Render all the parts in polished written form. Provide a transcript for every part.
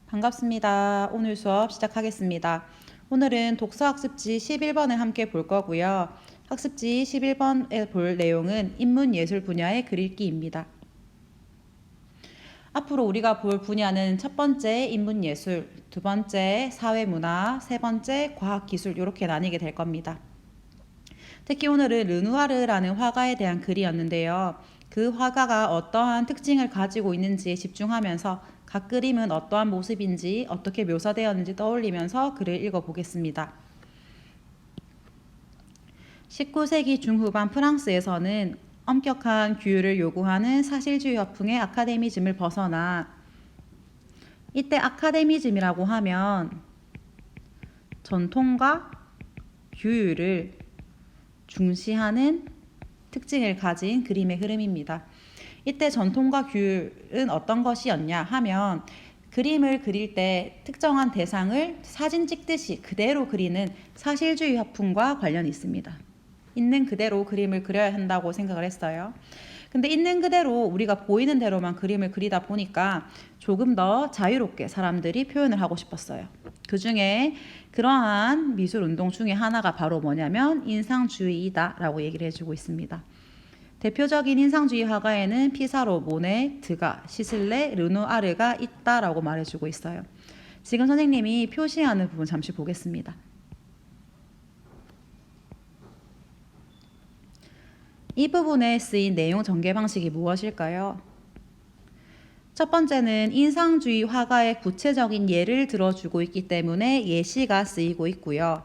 반갑습니다. 오늘 수업 시작하겠습니다. 오늘은 독서학습지 11번을 함께 볼 거고요. 학습지 11번에 볼 내용은 인문예술 분야의 글읽기입니다. 앞으로 우리가 볼 분야는 첫 번째 인문예술, 두 번째 사회문화, 세 번째 과학기술 이렇게 나뉘게 될 겁니다. 특히 오늘은 르누아르라는 화가에 대한 글이었는데요. 그 화가가 어떠한 특징을 가지고 있는지에 집중하면서 각 그림은 어떠한 모습인지 어떻게 묘사되었는지 떠올리면서 글을 읽어보겠습니다. 19세기 중후반 프랑스에서는 엄격한 규율을 요구하는 사실주의 화풍의 아카데미즘을 벗어나 이때 아카데미즘이라고 하면 전통과 규율을 중시하는 특징을 가진 그림의 흐름입니다. 이때 전통과 규율은 어떤 것이었냐 하면 그림을 그릴 때 특정한 대상을 사진 찍듯이 그대로 그리는 사실주의 화풍과 관련이 있습니다. 있는 그대로 그림을 그려야 한다고 생각을 했어요. 근데 있는 그대로 우리가 보이는 대로만 그림을 그리다 보니까 조금 더 자유롭게 사람들이 표현을 하고 싶었어요. 그 중에 그러한 미술 운동 중에 하나가 바로 뭐냐면 인상주의이다라고 얘기를 해주고 있습니다. 대표적인 인상주의 화가에는 피사로, 모네, 드가, 시슬레, 르누아르가 있다라고 말해주고 있어요. 지금 선생님이 표시하는 부분 잠시 보겠습니다. 이 부분에 쓰인 내용 전개 방식이 무엇일까요? 첫 번째는 인상주의 화가의 구체적인 예를 들어주고 있기 때문에 예시가 쓰이고 있고요.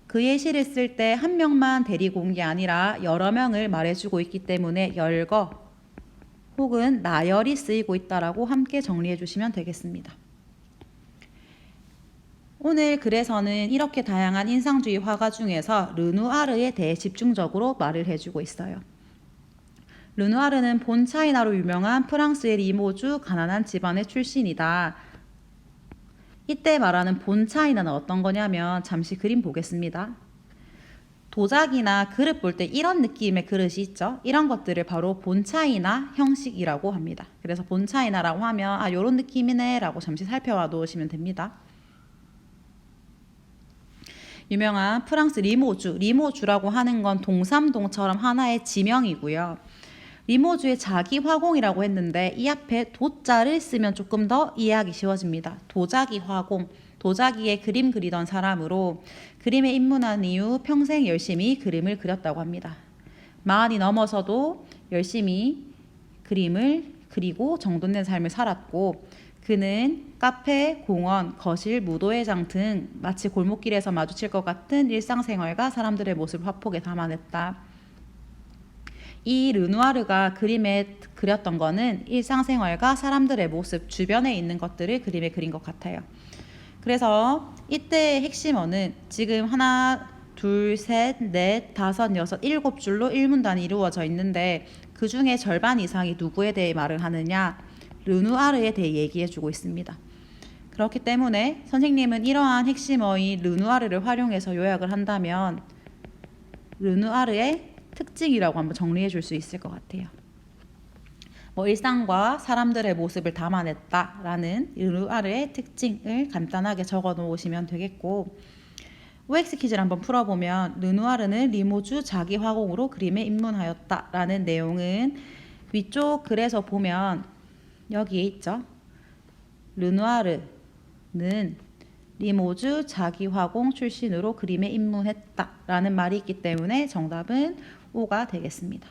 그 예시를 쓸 때 한 명만 데리고 온 게 아니라 여러 명을 말해주고 있기 때문에 열거 혹은 나열이 쓰이고 있다라고 함께 정리해 주시면 되겠습니다. 오늘 글에서는 이렇게 다양한 인상주의 화가 중에서 르누아르에 대해 집중적으로 말을 해주고 있어요. 르누아르는 본차이나로 유명한 프랑스의 리모주 가난한 집안의 출신이다. 이때 말하는 본차이나는 어떤 거냐면 잠시 그림 보겠습니다. 도자기나 그릇 볼 때 이런 느낌의 그릇이 있죠. 이런 것들을 바로 본차이나 형식이라고 합니다. 그래서 본차이나라고 하면 이런 느낌이네 라고 잠시 살펴봐 놓으시면 됩니다. 유명한 프랑스 리모주라고 하는 건 동삼동처럼 하나의 지명이고요. 리모주의 자기 화공이라고 했는데 이 앞에 도자를 쓰면 조금 더 이해하기 쉬워집니다. 도자기 화공, 도자기에 그림 그리던 사람으로 그림에 입문한 이후 평생 열심히 그림을 그렸다고 합니다. 40이 넘어서도 열심히 그림을 그리고 정돈된 삶을 살았고 그는 카페, 공원, 거실, 무도회장 등 마치 골목길에서 마주칠 것 같은 일상생활과 사람들의 모습을 화폭에 담아냈다. 이 르누아르가 그림에 그렸던 거는 일상생활과 사람들의 모습, 주변에 있는 것들을 그림에 그린 것 같아요. 그래서 이때의 핵심어는 지금 하나, 둘, 셋, 넷, 다섯, 여섯, 일곱 줄로 일문단이 이루어져 있는데 그 중에 절반 이상이 누구에 대해 말을 하느냐? 르누아르에 대해 얘기해주고 있습니다. 그렇기 때문에 선생님은 이러한 핵심어인 르누아르를 활용해서 요약을 한다면 르누아르의 특징이라고 한번 정리해 줄 수 있을 것 같아요. 일상과 사람들의 모습을 담아냈다라는 르누아르의 특징을 간단하게 적어 놓으시면 되겠고 OX 퀴즈를 한번 풀어보면 르누아르는 리모주 자기 화공으로 그림에 입문하였다라는 내용은 위쪽 글에서 보면 여기에 있죠. 르누아르는 리모주 자기 화공 출신으로 그림에 입문했다라는 말이 있기 때문에 정답은 O가 되겠습니다.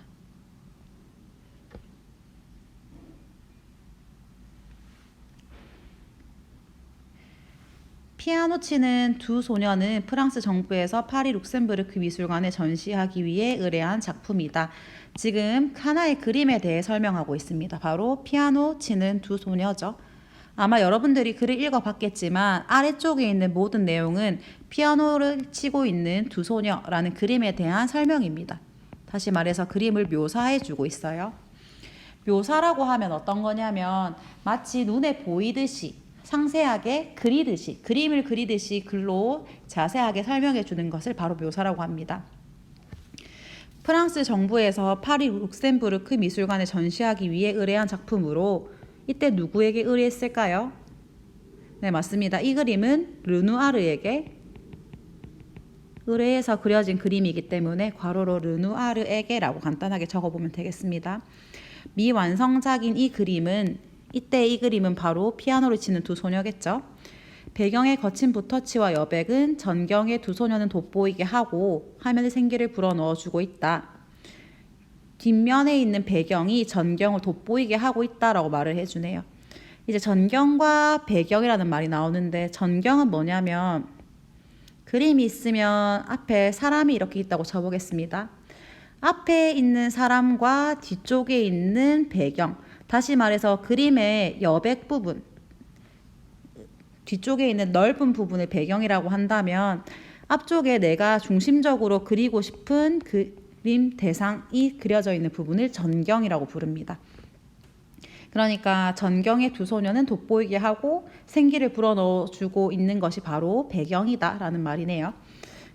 피아노 치는 두 소녀는 프랑스 정부에서 파리 룩셈부르크 미술관에 전시하기 위해 의뢰한 작품이다. 지금 하나의 그림에 대해 설명하고 있습니다. 바로 피아노 치는 두 소녀죠. 아마 여러분들이 글을 읽어봤겠지만 아래쪽에 있는 모든 내용은 피아노를 치고 있는 두 소녀라는 그림에 대한 설명입니다. 다시 말해서 그림을 묘사해주고 있어요. 묘사라고 하면 어떤 거냐면 마치 눈에 보이듯이 상세하게 그리듯이 그림을 그리듯이 글로 자세하게 설명해 주는 것을 바로 묘사라고 합니다. 프랑스 정부에서 파리 룩셈부르크 미술관에 전시하기 위해 의뢰한 작품으로 이때 누구에게 의뢰했을까요? 네, 맞습니다. 이 그림은 르누아르에게 의뢰해서 그려진 그림이기 때문에 괄호로 르누아르에게라고 간단하게 적어보면 되겠습니다. 미완성작인 이 그림은 이때 이 그림은 바로 피아노를 치는 두 소녀겠죠. 배경의 거친 붓터치와 여백은 전경의 두 소녀는 돋보이게 하고 화면에 생기를 불어넣어주고 있다. 뒷면에 있는 배경이 전경을 돋보이게 하고 있다라고 말을 해주네요. 이제 전경과 배경이라는 말이 나오는데 전경은 뭐냐면 그림이 있으면 앞에 사람이 이렇게 있다고 쳐보겠습니다. 앞에 있는 사람과 뒤쪽에 있는 배경, 다시 말해서 그림의 여백 부분, 뒤쪽에 있는 넓은 부분을 배경이라고 한다면 앞쪽에 내가 중심적으로 그리고 싶은 그림 대상이 그려져 있는 부분을 전경이라고 부릅니다. 그러니까 전경의 두 소녀는 돋보이게 하고 생기를 불어넣어주고 있는 것이 바로 배경이다 라는 말이네요.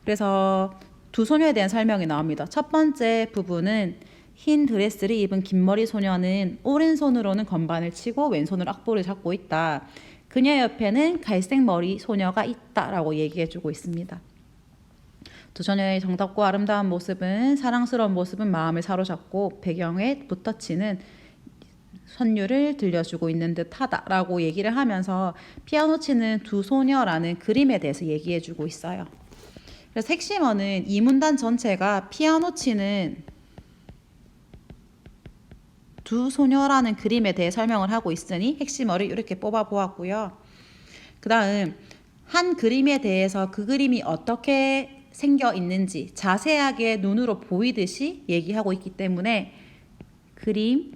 그래서 두 소녀에 대한 설명이 나옵니다. 첫 번째 부분은 흰 드레스를 입은 긴머리 소녀는 오른손으로는 건반을 치고 왼손으로 악보를 잡고 있다. 그녀 옆에는 갈색 머리 소녀가 있다라고 얘기해주고 있습니다. 두 소녀의 정답고 아름다운 모습은 사랑스러운 모습은 마음을 사로잡고 배경에 붓터치는 선율을 들려주고 있는 듯하다라고 얘기를 하면서 피아노 치는 두 소녀라는 그림에 대해서 얘기해주고 있어요. 그래서 핵심어는 이 문단 전체가 피아노 치는 두 소녀라는 그림에 대해 설명을 하고 있으니 핵심어를 이렇게 뽑아 보았고요. 그 다음 한 그림에 대해서 그 그림이 어떻게 생겨 있는지 자세하게 눈으로 보이듯이 얘기하고 있기 때문에 그림,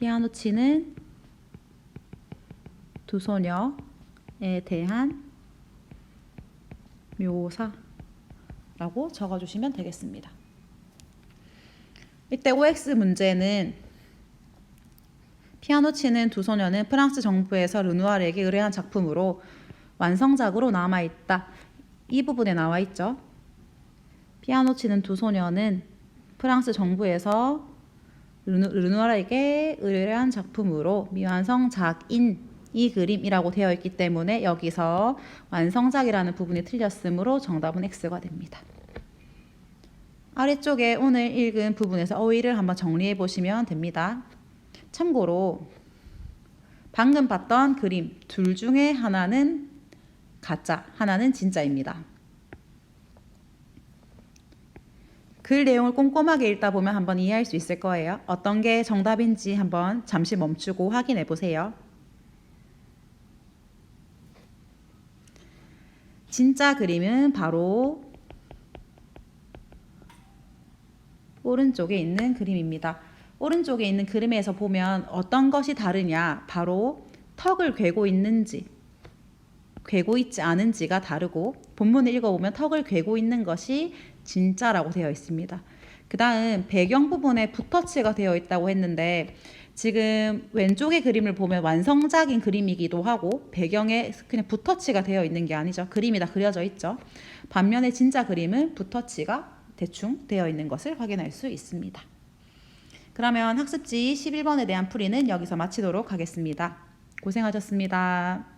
피아노 치는 두 소녀에 대한 묘사라고 적어주시면 되겠습니다. 이때 OX 문제는 피아노 치는 두 소녀는 프랑스 정부에서 르누아르에게 의뢰한 작품으로 완성작으로 남아있다. 이 부분에 나와 있죠. 피아노 치는 두 소녀는 프랑스 정부에서 르누아르에게 의뢰한 작품으로 미완성작인 이 그림이라고 되어 있기 때문에 여기서 완성작이라는 부분이 틀렸으므로 정답은 X가 됩니다. 아래쪽에 오늘 읽은 부분에서 어휘를 한번 정리해 보시면 됩니다. 참고로 방금 봤던 그림 둘 중에 하나는 가짜, 하나는 진짜입니다. 글 내용을 꼼꼼하게 읽다 보면 한번 이해할 수 있을 거예요. 어떤 게 정답인지 한번 잠시 멈추고 확인해 보세요. 진짜 그림은 바로 오른쪽에 있는 그림입니다. 오른쪽에 있는 그림에서 보면 어떤 것이 다르냐? 바로 턱을 괴고 있는지, 괴고 있지 않은지가 다르고 본문을 읽어보면 턱을 괴고 있는 것이 진짜라고 되어 있습니다. 그 다음 배경 부분에 붓터치가 되어 있다고 했는데 지금 왼쪽의 그림을 보면 완성작인 그림이기도 하고 배경에 그냥 붓터치가 되어 있는 게 아니죠. 그림이 다 그려져 있죠. 반면에 진짜 그림은 붓터치가 대충 되어 있는 것을 확인할 수 있습니다. 그러면 학습지 11번에 대한 풀이는 여기서 마치도록 하겠습니다. 고생하셨습니다.